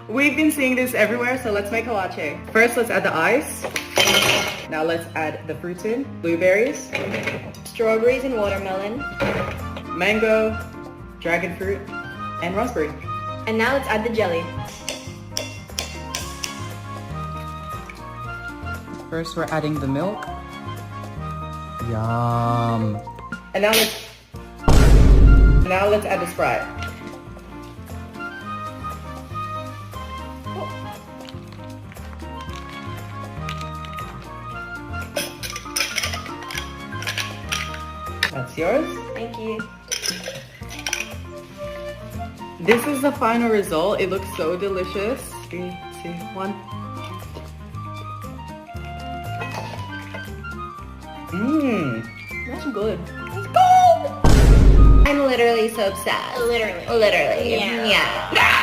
We've been seeing this everywhere, so let's make a latte. First, let's add the ice. Now let's add the fruits in. Blueberries, Strawberries and watermelon. mango, dragon fruit, and raspberry. And now let's add the jelly. First, we're adding the milk. Yum. And now let's add the Sprite. That's yours. Thank you. This is the final result. It looks so delicious. 3, 2, 1. Mmm. That's good. Let's go! I'm literally so obsessed. Literally. Literally. Yeah. Yeah.